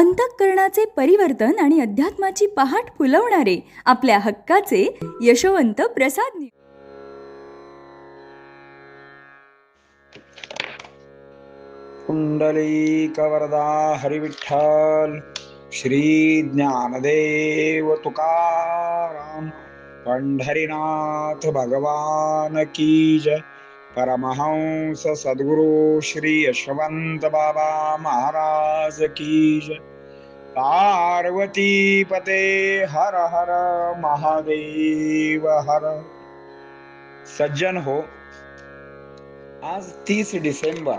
अंतःकरणाचे परिवर्तन आणि अध्यात्माची पहाट फुलवणारे आपल्या हक्काचे यशवंत प्रसाद. कुंडलीकवरदा हरिविठ्ठल श्री ज्ञानदेव तुकाराम पंढरीनाथ भगवान की जय. परमहंस सद्गुरु श्री यशवंत बाबा महाराज की जय. पार्वती पते हर हर महादेव हर. सज्जन हो, आज 30 डिसेंबर.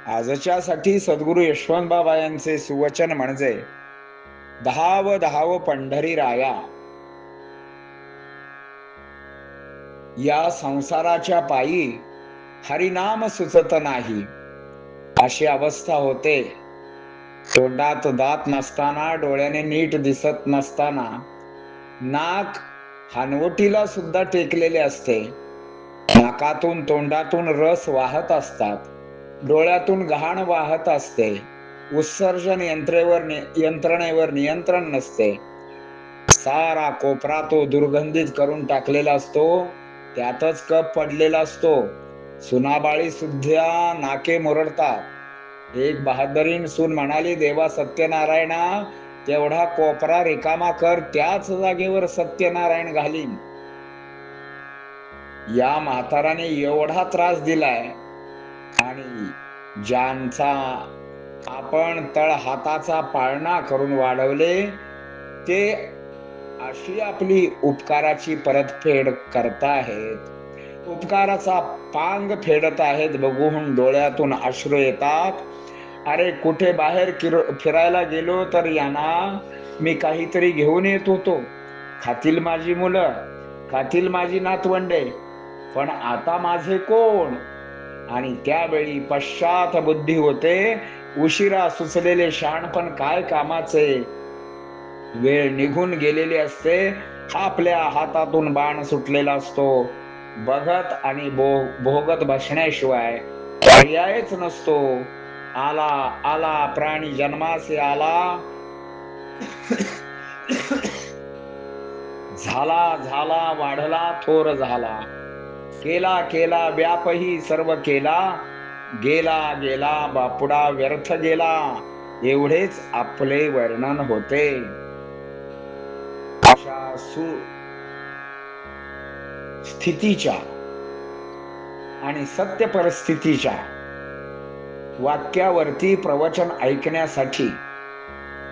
आजच्यासाठी सद्गुरु यशवंत बाबा यांचे सुवचन म्हणजे धाव धाव पंढरी राया. या संसाराच्या पायी हरिनाम सुचत नाही अशी अवस्था होते. तोंडात दात नसताना, डोळ्याने नीट दिसत नसताना, नाक हनवटीला सुद्धा टेकलेले असते. नाकातून तोंडातून रस वाहत असतात, डोळ्यातून घाण वाहत असते. उत्सर्जन यंत्रणेवर नियंत्रण नसते. सारा कोपरा तो दुर्गंधित करून टाकलेला असतो, त्यातच कप पडलेला असतो. सुनाबाळी सुद्धा नाके मुरडतात. एक बहादरीन सून म्हणाली, देवा सत्यनारायणा, तेवढा कोपरा रिकामा कर, त्याच जागेवर सत्यनारायण घालीन. या म्हाताराने एवढा त्रास दिलाय आणि ज्यांचा आपण तळ हाताचा पाळणा करून वाढवले, ते अशी आपली उपकाराची परतफेड करताहेत, उपकाराचा पांग फेडत आहेत. बघून डोळ्यातून अश्रू येतात. अरे, कुठे बाहेर फिरायला गेलो तर यांना मी काहीतरी घेऊन येत होतो. खातील माझी मुलं, खातील माझी नातवंडे, पण आता माझे कोण? आणि त्यावेळी पश्चात बुद्धी होते, उशिरा सुचलेले शहाणपण काय कामाचे. वेळ निघून गेलेली असते, आपल्या हातातून बाण सुटलेला असतो. बघत आणि भोगत बसण्याशिवाय पर्यायच नसतो. आला आला प्राणी जन्मासे आला, झाला झाला वाढला थोर झाला, केला केला व्यापही सर्व केला, गेला गेला बापुडा व्यर्थ गेला, एवढेच आपले वर्णन होते. अशा स्थितीच्या आणि सत्य परिस्थितीच्या वाक्यावरती प्रवचन ऐकण्यासाठी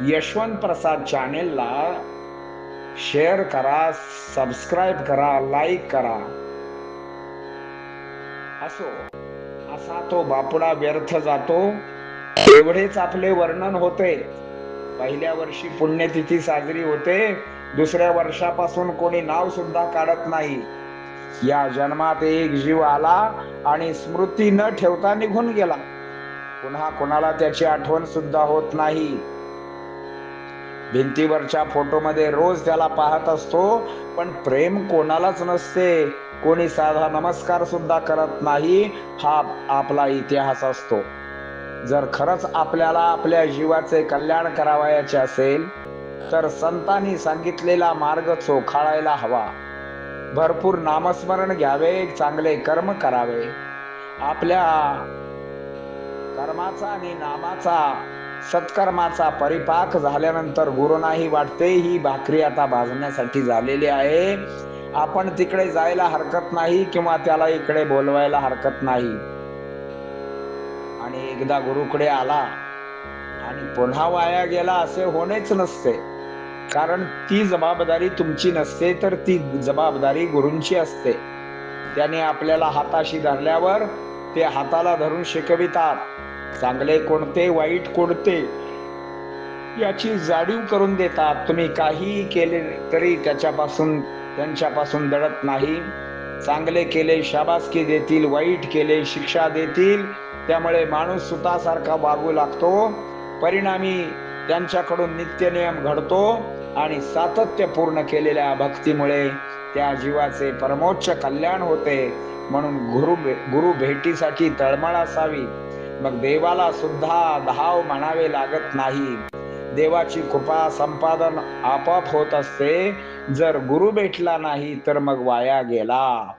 यशवंत प्रसाद चॅनेलला शेअर करा, सबस्क्राईब करा, लाईक करा. असो, असा तो बापुडा व्यर्थ जातो, एवढेच आपले वर्णन होते. पहिल्या वर्षी पुण्यतिथी साजरी होते, दुसऱ्या वर्षापासून कोणी नाव सुद्धा काढत नाही. या जन्मात एक जीव आला आणि स्मृती न ठेवता निघून गेला. पुन्हा कोणाला त्याची आठवण सुद्धा होत नाही. भिंतीवरच्या फोटोमध्ये रोज त्याला पाहत असतो, पण प्रेम कोणालाच नसते. कोणी साधा नमस्कार सुद्धा करत नाही. हा आपला इतिहास असतो. जर खरंच आपल्याला आपल्या जीवाचे कल्याण करावयाचे असेल तर संतांनी सांगितलेला मार्ग चोखाळायला हवा. भरपूर नामस्मरण घ्यावे, चांगले कर्म करावे. आपल्या कर्माचा आणि नामाचा, सत्कर्माचा परिपाक झाल्यानंतर गुरुनाही वाटते, ही भाकरी आता भाजण्यासाठी झालेली आहे. आपण तिकडे जायला हरकत नाही किंवा त्याला इकडे बोलवायला हरकत नाही. आणि एकदा गुरुकडे आला आणि पुन्हा वाया गेला असे होणेच नसते. कारण ती जबाबदारी तुमची नसते, तर ती जबाबदारी गुरूंची असते. त्याने आपल्याला हाताशी धरल्यावर ते हाताला धरून शिकवितात. चांगले कोणते, वाईट कोणते याची जाणीव करून देतात. तुम्ही काही केले तरी त्यांच्यापासून दडत नाही. चांगले केले शाबासकी देतील, वाईट केले शिक्षा देतील. त्यामुळे माणूस सुतासारखा वागू लागतो. परिणामी त्यांच्याकडून नित्यनियम घडतो आणि सातत्यपूर्ण केलेल्या भक्तीमुळे त्या जीवाचे परमोच्च कल्याण होते. म्हणून गुरु भेटीसाठी तळमळ असावी. मग देवाला सुद्धा धाव म्हणावे लागत नाही. देवाची कृपा संपादन आपोआप होत असते. जर गुरु भेटला नाही तर मग वाया गेला.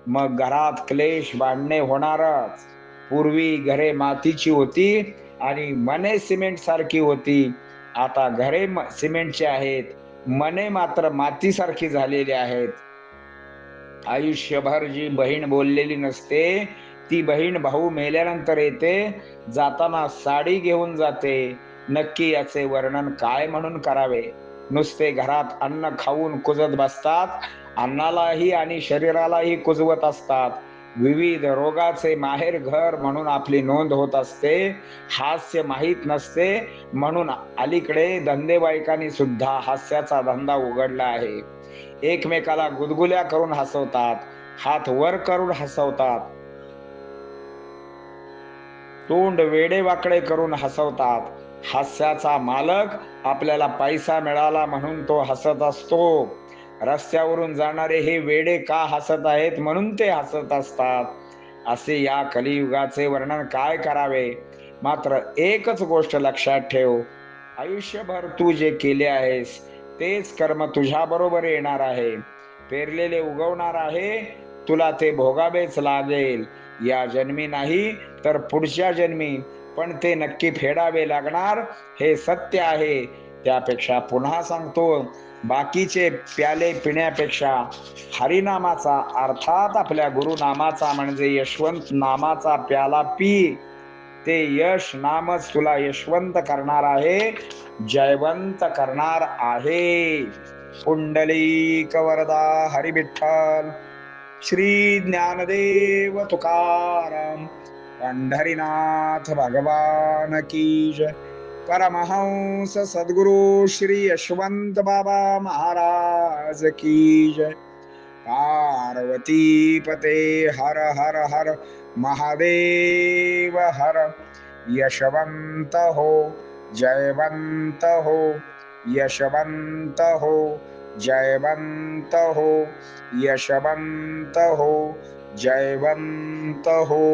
मग घरात क्लेश भांडणे होणारच. पूर्वी घरे मातीची होती आणि मने सिमेंट सारखी होती. आता घरे सिमेंटची आहेत, मने मात्र मातीसारखी झालेली आहेत. आयुष्यभर जी बहीण बोललेली नसते, ती बहीण भाऊ मेल्यानंतर येते. जाताना साडी घेऊन जाते. नक्की याचे वर्णन काय म्हणून करावे? नुसते घरात अन्न खाऊन कुजत बसतात. अन्नालाही आणि शरीरालाही कुजवत असतात. विविध रोगाचे माहेर घर म्हणून आपली नोंद होत असते. हास्य माहीत नसते म्हणून अलीकडे धंदेवाईकांनी सुद्धा हास्याचा धंदा उघडला आहे. एकमेकाला गुदगुल्या करून हसवतात, हात वर करून हसवतात, तोंड वेडेवाकडे करून हसवतात. हास्याचा मालक आपल्याला पैसा मिळाला म्हणून तो हसत असतो. रस्त्यावरून जाणारे हे वेडे का हसत आहेत म्हणून ते हसत असतात. असे या कलियुगाचे वर्णन काय करावे? मात्र एकच गोष्ट लक्षात ठेव, आयुष्यभर तू जे केले आहेस तेच कर्म तुझ्या बरोबर येणार आहे. पेरलेले उगवणार आहे, तुला ते भोगावेच लागेल. या जन्मी नाही तर पुढच्या जन्मी, पण ते नक्की फेडावे लागणार, हे सत्य आहे. त्यापेक्षा पुन्हा सांगतो, बाकीचे प्याले पिण्यापेक्षा हरिनामाचा अर्थात आपल्या गुरुनामाचा म्हणजे यशवंत नामाचा प्याला पी. ते यश नामच तुला यशवंत करणार आहे, जयवंत करणार आहे. पुंडलिक वरदा हरी विठ्ठल. श्री ज्ञानदेव तुकाराम पंढरीनाथ भगवान की जय. परमहंस सद्गुरु श्री यशवंत बाबा महाराज की जय. पार्वती पते हर हर हर महादेव हर. यशवंत हो, जयवंत हो, यशवंत हो, जयवंत हो, यशवंत हो, जयवंत हो.